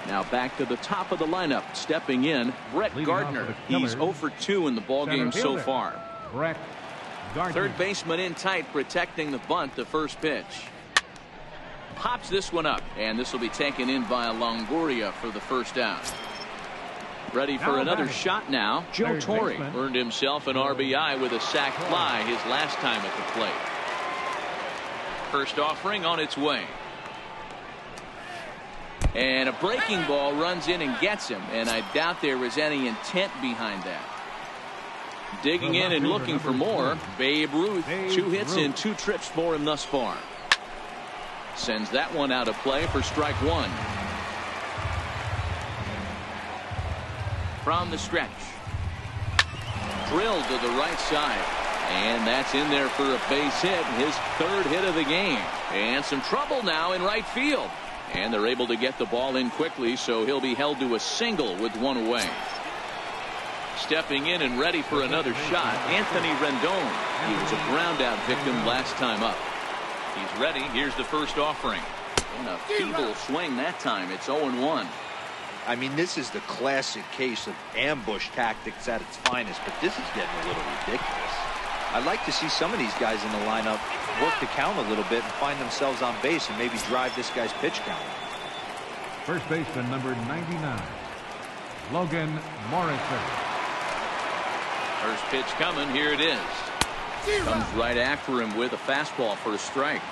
Now back to the top of the lineup. Stepping in, Brett Gardner. He's 0 for 2 in the ballgame so far. Brett Gardner. Third baseman in tight, protecting the bunt. The first pitch. Pops this one up, and this will be taken in by Longoria for the first down. Ready for another shot now. Joe Torre earned himself an RBI with a sac fly his last time at the plate. First offering on its way. And a breaking ball runs in and gets him, and I doubt there was any intent behind that. Digging in and looking for more, Babe Ruth. 2 hits and 2 trips for him thus far. Sends that one out of play for strike 1. From the stretch. Drilled to the right side. And that's in there for a base hit. His 3rd hit of the game. And some trouble now in right field. And they're able to get the ball in quickly, so he'll be held to a single with 1 away. Stepping in and ready for another shot, Anthony Rendon. He was a ground out victim last time up. He's ready. Here's the first offering. And a feeble swing that time. It's 0-1. I mean, this is the classic case of ambush tactics at its finest, but this is getting a little ridiculous. I'd like to see some of these guys in the lineup work the count a little bit and find themselves on base and maybe drive this guy's pitch count. First baseman number 99, Logan Morrison. First pitch coming. Here it is. Comes right after him with a fastball for a strike.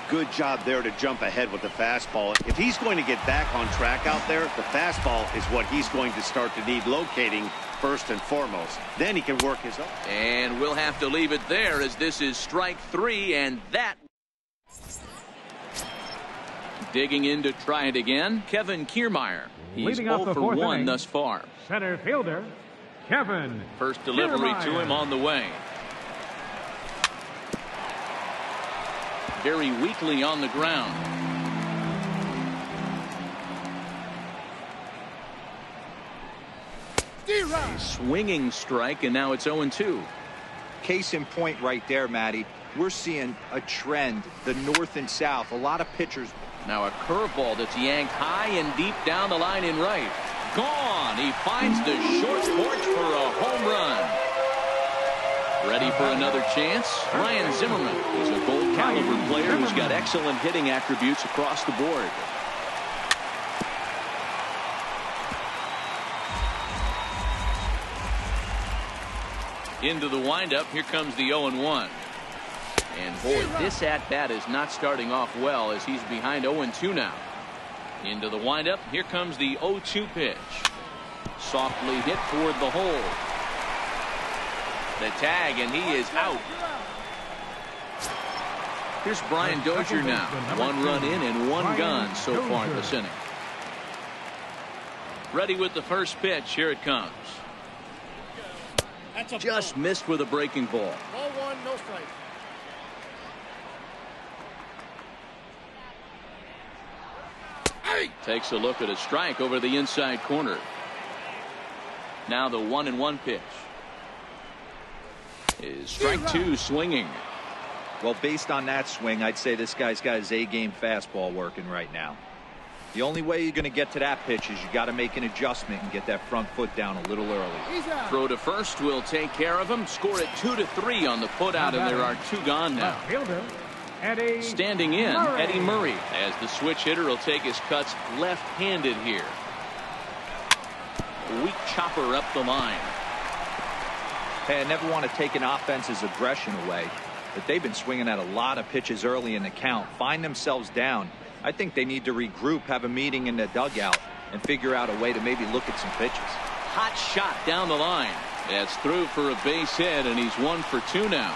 Good job there to jump ahead with the fastball. If he's going to get back on track out there, the fastball is what he's going to start to need locating first and foremost. Then he can work his own. And we'll have to leave it there as this is strike 3, and that. Digging in to try it again, Kevin Kiermaier. He's 0 for 1 thus far. Center fielder, Kevin. First delivery to him on the way. Very weakly on the ground. A swinging strike, and now it's 0-2. Case in point right there, Matty. We're seeing a trend, the north and south. A lot of pitchers. Now a curveball that's yanked high and deep down the line in right. Gone. He finds the short porch for a home run. Ready for another chance? Ryan Zimmerman. He's a gold caliber player who's got excellent hitting attributes across the board. Into the windup. Here comes the 0-1. And boy, this at-bat is not starting off well as he's behind 0-2 now. Into the windup. Here comes the 0-2 pitch. Softly hit toward the hole. The tag, and he is out. Here's Brian Dozier now. 1 run in and 1 gone so far this inning. Ready with the first pitch. Here it comes. Just missed with a breaking ball. Ball 1, no strike. Takes a look at a strike over the inside corner. Now the 1-1 pitch. Is strike two swinging. Well, based on that swing, I'd say this guy's got his A-game fastball working right now. The only way you're going to get to that pitch is you got to make an adjustment and get that front foot down a little early. Throw to first will take care of him. Score it 2-3 on the putout, and there are two gone now. Standing in, Eddie Murray, as the switch hitter will take his cuts left-handed here. Weak chopper up the line. Hey, I never want to take an offense's aggression away, but they've been swinging at a lot of pitches early in the count. Find themselves down. I think they need to regroup, have a meeting in the dugout, and figure out a way to maybe look at some pitches. Hot shot down the line. That's through for a base hit, and he's 1 for 2 now.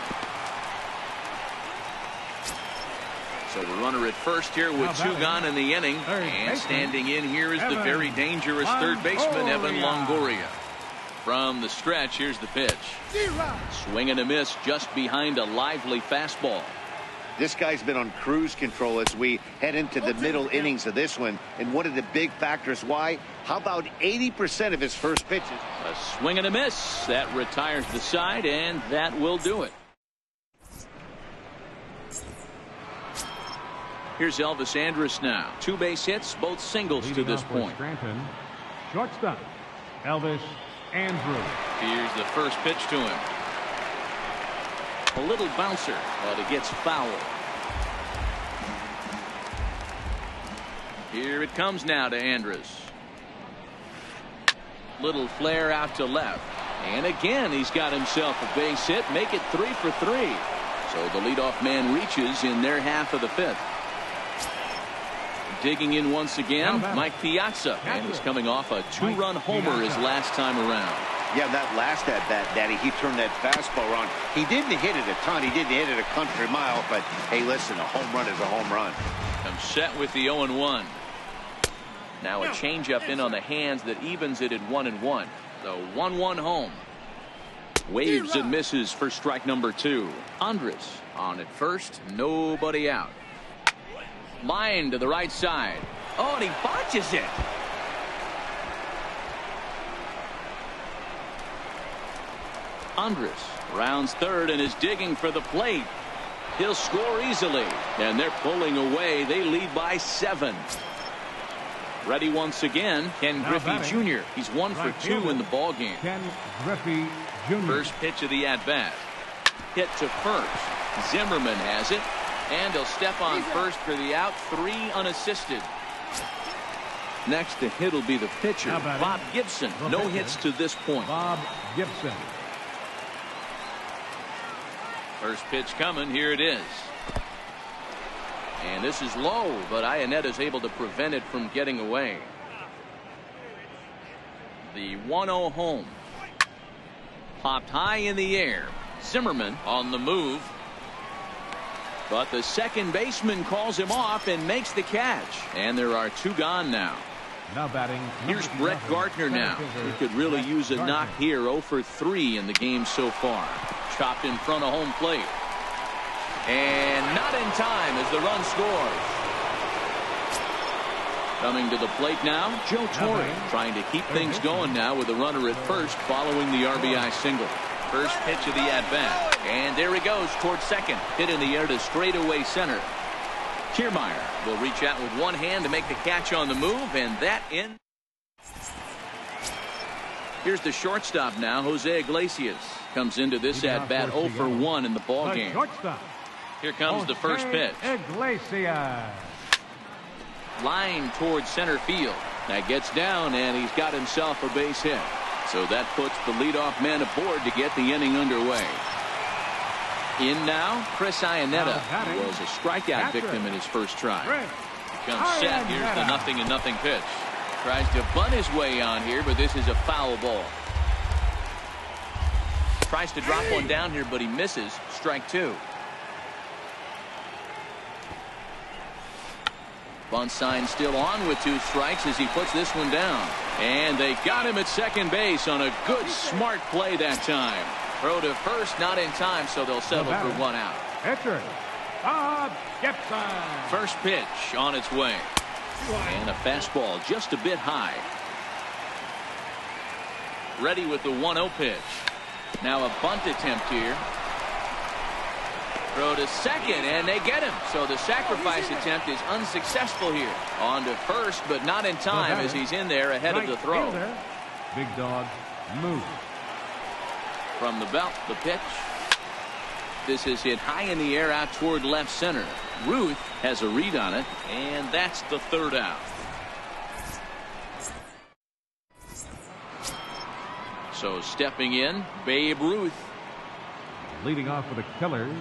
So the runner at first here with two gone in the inning. And standing in here is the very dangerous third baseman, Evan Longoria. From the stretch, here's the pitch. Swing and a miss just behind a lively fastball. This guy's been on cruise control as we head into the middle innings of this one. And one of the big factors why, how about 80% of his first pitches? A swing and a miss. That retires the side, and that will do it. Here's Elvis Andrus now. 2 base hits, both singles to this point. Scranton, shortstop, Elvis Andrus. Here's the first pitch to him. A little bouncer, but it gets foul. Here it comes now to Andrus. Little flare out to left. And again, he's got himself a base hit. Make it 3 for 3. So the leadoff man reaches in their half of the 5th. Digging in once again, Mike Piazza, and he's coming off a 2-run homer his last time around. Yeah, that last at bat, Daddy, he turned that fastball around. He didn't hit it a ton. He didn't hit it a country mile, but hey, listen, a home run is a home run. I'm set with the 0-1. Now a changeup in on the hands that evens it at 1-1. The 1-1 home. Waves and misses for strike number 2. Andrus on at first, nobody out. Line to the right side. Oh, and he botches it. Andrus rounds third and is digging for the plate. He'll score easily, and they're pulling away. They lead by 7. Ready once again, Ken Griffey Jr. He's 1 for 2 in the ball game. Ken Griffey Jr. First pitch of the at-bat. Hit to first. Zimmerman has it. And he'll step on first for the out. 3 unassisted. Next to hit will be the pitcher, Bob Gibson. No hits to this point. Bob Gibson. First pitch coming. Here it is. And this is low, but Iannetta's able to prevent it from getting away. The 1-0 home. Popped high in the air. Zimmerman on the move. But the second baseman calls him off and makes the catch. And there are 2 gone now. Now batting. Here's Brett Gardner now. He could really use a knock here. 0 for 3 in the game so far. Chopped in front of home plate. And not in time as the run scores. Coming to the plate now, Joe Torre trying to keep things going now with a runner at first following the RBI single. First pitch of the at-bat. And there he goes towards second. Hit in the air to straightaway center. Kiermaier will reach out with one hand to make the catch on the move, and that in. Here's the shortstop now, Jose Iglesias. Comes into this at-bat 0 for 1 in the ball game. Here comes the first pitch. Iglesias. Line towards center field. That gets down, and he's got himself a base hit. So that puts the leadoff man aboard to get the inning underway. In now, Chris Iannetta, who was a strikeout victim in his first try. Comes set. Here's the 0-0 pitch. Tries to bunt his way on here, but this is a foul ball. Tries to drop one down here, but he misses. Strike 2. Bunt sign still on with 2 strikes as he puts this one down. And they got him at second base on a good, smart play that time. Throw to first, not in time, so they'll settle for 1 out. Pitcher, Bob Gibson. First pitch on its way. And a fastball just a bit high. Ready with the 1-0 pitch. Now a bunt attempt here. Throw to second, and they get him. So the sacrifice attempt is unsuccessful here. On to first, but not in time as he's in there ahead of the throw. Big Dog Moose. From the belt, the pitch. This is hit high in the air out toward left center. Ruth has a read on it, and that's the third out. So stepping in, Babe Ruth. Leading off for the Killers,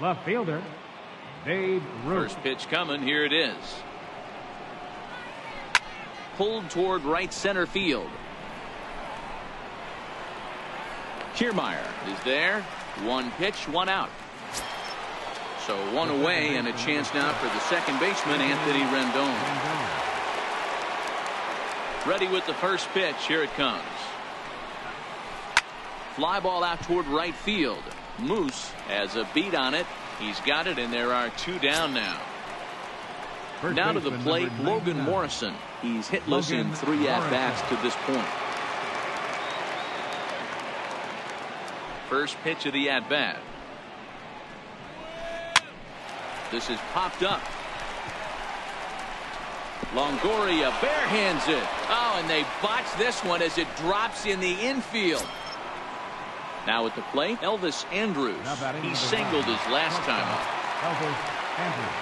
left fielder, Babe Ruth. First pitch coming. Here it is. Pulled toward right center field. Kiermaier is there. One pitch, one out. So one away, and a chance now for the second baseman, Anthony Rendon. Ready with the first pitch. Here it comes. Fly ball out toward right field. Moose has a beat on it. He's got it, and there are two down now. Now to the plate, Logan Morrison. He's hitless in 3 at-bats to this point. First pitch of the at-bat. This is popped up. Longoria barehands it. Oh, and they botch this one as it drops in the infield. Now at the plate, Elvis Andrus. He singled his last time up. Elvis Andrus.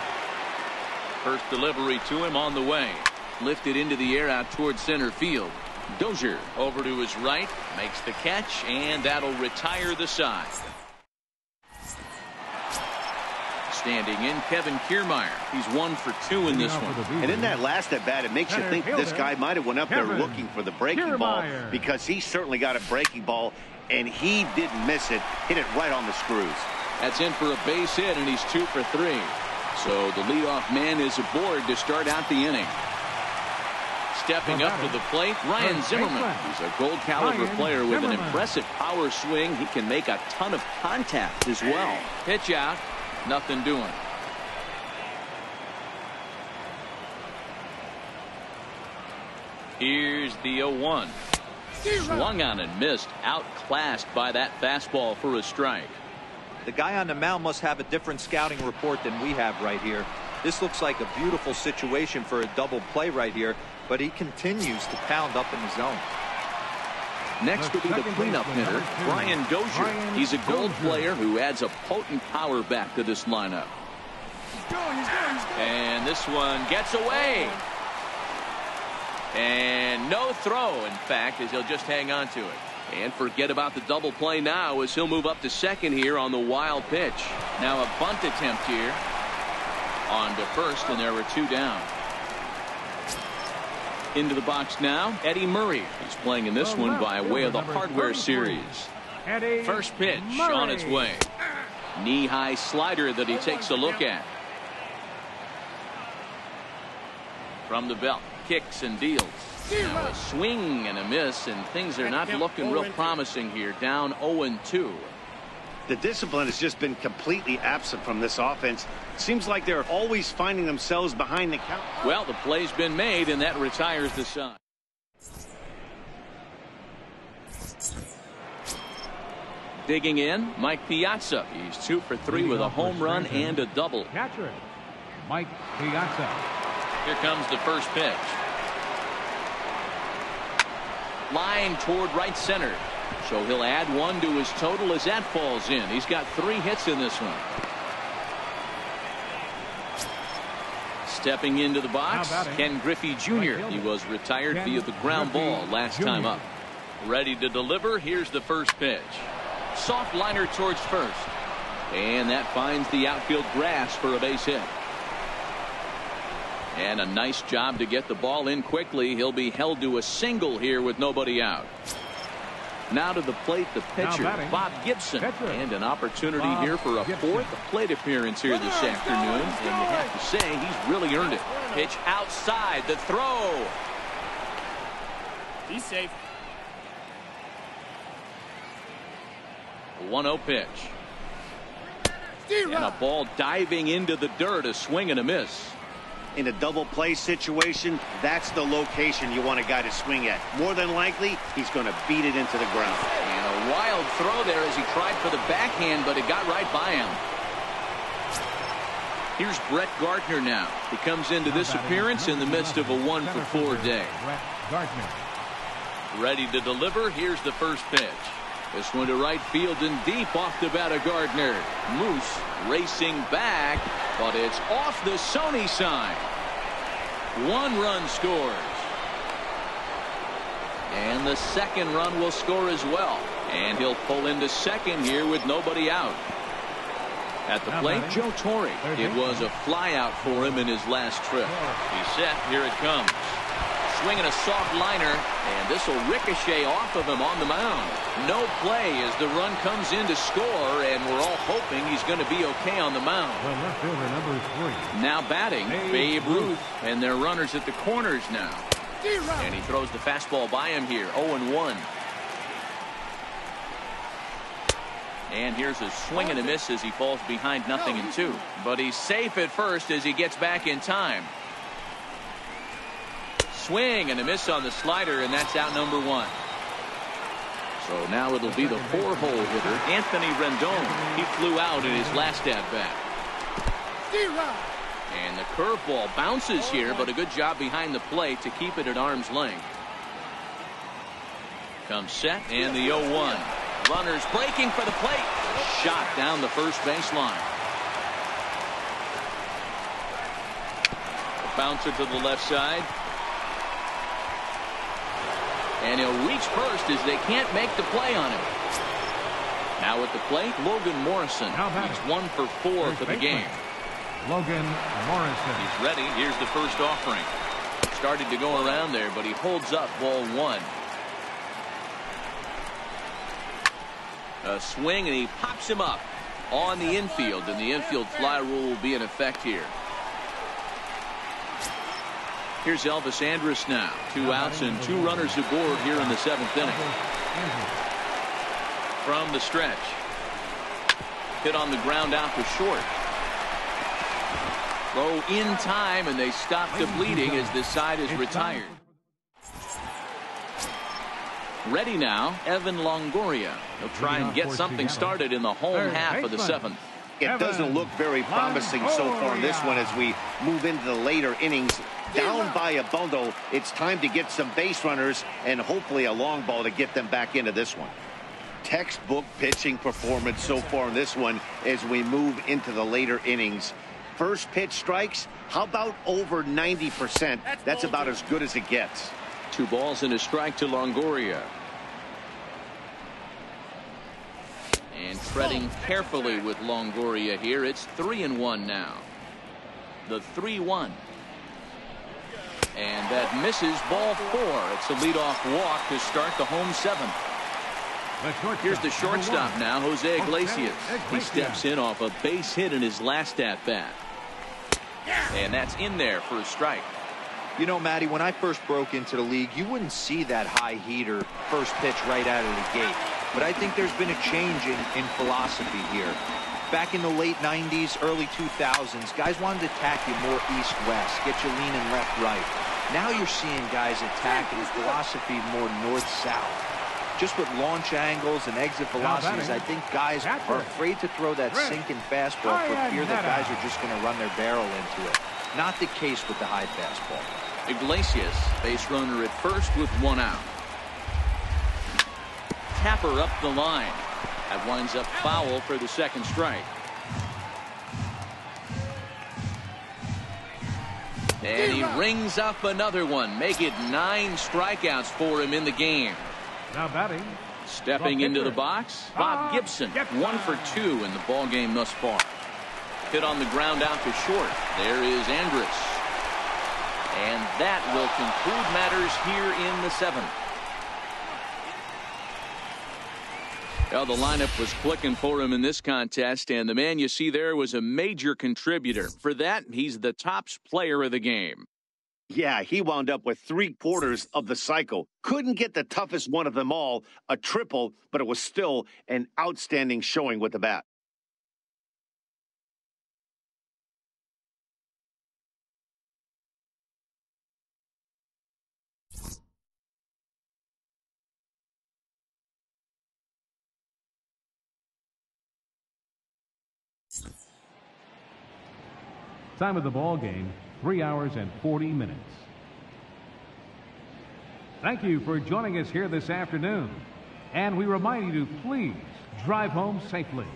First delivery to him on the way. Lifted into the air out toward center field. Dozier over to his right, makes the catch, and that'll retire the side. Standing in, Kevin Kiermaier. He's 1 for 2 in this one. And in that last at bat, it makes you think this guy might have went up there looking for the breaking ball, because he certainly got a breaking ball, and he didn't miss it. Hit it right on the screws. That's in for a base hit, and he's 2 for 3. So the leadoff man is aboard to start out the inning. Stepping up to the plate, Ryan Zimmerman. He's a gold caliber player with an impressive power swing. He can make a ton of contact as well. Pitch out. Nothing doing. Here's the 0-1. Swung on and missed. Outclassed by that fastball for a strike. The guy on the mound must have a different scouting report than we have right here. This looks like a beautiful situation for a double play right here, but he continues to pound up in the zone. Next will be the cleanup hitter, Brian Dozier. He's a gold player who adds a potent power back to this lineup. And this one gets away. And no throw, in fact, as he'll just hang on to it. And forget about the double play now as he'll move up to second here on the wild pitch. Now a bunt attempt here. On to first, and there were 2 down. Into the box now, Eddie Murray. He's playing in this one by way of the Hardware Series. First pitch on its way. Knee-high slider that he takes a look at. From the belt, kicks and deals. Now a swing and a miss, and things are not looking real promising here. Down 0-2. The discipline has just been completely absent from this offense. Seems like they're always finding themselves behind the count. Well, the play's been made, and that retires the side. Digging in, Mike Piazza. He's 2 for 3 with a home run and a double. Catcher, Mike Piazza. Here comes the first pitch. Line toward right center. So he'll add 1 to his total as that falls in. He's got 3 hits in this one. Stepping into the box, Ken Griffey Jr. He was retired via the ground ball last time up. Ready to deliver. Here's the first pitch. Soft liner towards first. And that finds the outfield grass for a base hit. And a nice job to get the ball in quickly. He'll be held to a single here with nobody out. Now to the plate, the pitcher, Bob Gibson. And an opportunity here for a 4th plate appearance here this afternoon. And you have to say, he's really earned it. Pitch outside, the throw. He's safe. 1-0 pitch. And a ball diving into the dirt, a swing and a miss. In a double play situation, that's the location you want a guy to swing at. More than likely, he's going to beat it into the ground. And a wild throw there as he tried for the backhand, but it got right by him. Here's Brett Gardner now. He comes into this appearance in the midst of a 1-for-4 day. Brett Gardner. Ready to deliver. Here's the first pitch. This one to right field and deep off the bat of Gardner. Moose racing back, but it's off the Sony sign. 1 run scores. And the second run will score as well. And he'll pull into second here with nobody out. At the plate, Joe Torre. It was a flyout for him in his last trip. He's set. Here it comes. Swinging a soft liner, and this will ricochet off of him on the mound. No play as the run comes in to score, and we're all hoping he's going to be okay on the mound. The left fielder, number 3. Now batting, Babe Ruth, and their runners at the corners now. And he throws the fastball by him here, 0-1. And here's a swing and a miss as he falls behind 0-2. But he's safe at first as he gets back in time. Swing and a miss on the slider, and that's out number 1. So now it'll be the 4-hole hitter, Anthony Rendon. He flew out in his last at-bat. And the curveball bounces here, but a good job behind the plate to keep it at arm's length. Comes set, and the 0-1. Runners breaking for the plate. Shot down the first baseline. Bouncer to the left side. And he'll reach first as they can't make the play on him. Now at the plate, Logan Morrison. He's 1 for 4 for the game. Logan Morrison. He's ready. Here's the first offering. Started to go around there, but he holds up ball 1. A swing, and he pops him up on the infield, and the infield fly rule will be in effect here. Here's Elvis Andrus now. 2 outs and 2 runners aboard here in the 7th inning. From the stretch. Hit on the ground out to short. Throw in time, and they stop the bleeding as this side is retired. Ready now, Evan Longoria. He'll try and get something started in the home half of the 7th. It doesn't look very promising so far in this one as we move into the later innings. Down by a bundle, it's time to get some base runners and hopefully a long ball to get them back into this one. Textbook pitching performance so far in this one as we move into the later innings. First pitch strikes, how about over 90%? That's about as good as it gets. 2 balls and a strike to Longoria. And treading carefully with Longoria here. It's 3-1 now. The 3-1. And that misses ball 4. It's a leadoff walk to start the home 7th. Here's the shortstop now, Jose Iglesias. He steps in off a base hit in his last at-bat. And that's in there for a strike. You know, Matty, when I first broke into the league, you wouldn't see that high heater first pitch right out of the gate. But I think there's been a change in philosophy here. Back in the late 90s, early 2000s, guys wanted to attack you more east-west, get you leaning left-right. Now you're seeing guys attack in philosophy more north-south. Just with launch angles and exit velocities, I think guys are afraid to throw that sinking fastball for fear that guys are just going to run their barrel into it. Not the case with the high fastball. Iglesias, base runner at first with 1 out. Tapper up the line. That winds up foul for the second strike. And he rings up another one. Make it 9 strikeouts for him in the game. Now batting. Stepping into the box, Bob Gibson. 1 for 2 in the ball game thus far. Hit on the ground out to short. There is Andrus. And that will conclude matters here in the 7th. Well, the lineup was clicking for him in this contest, and the man you see there was a major contributor. For that, he's the top player of the game. Yeah, he wound up with 3/4 of the cycle. Couldn't get the toughest one of them all, a triple, but it was still an outstanding showing with the bat. Time of the ball game, 3 hours and 40 minutes. Thank you for joining us here this afternoon. And we remind you to please drive home safely.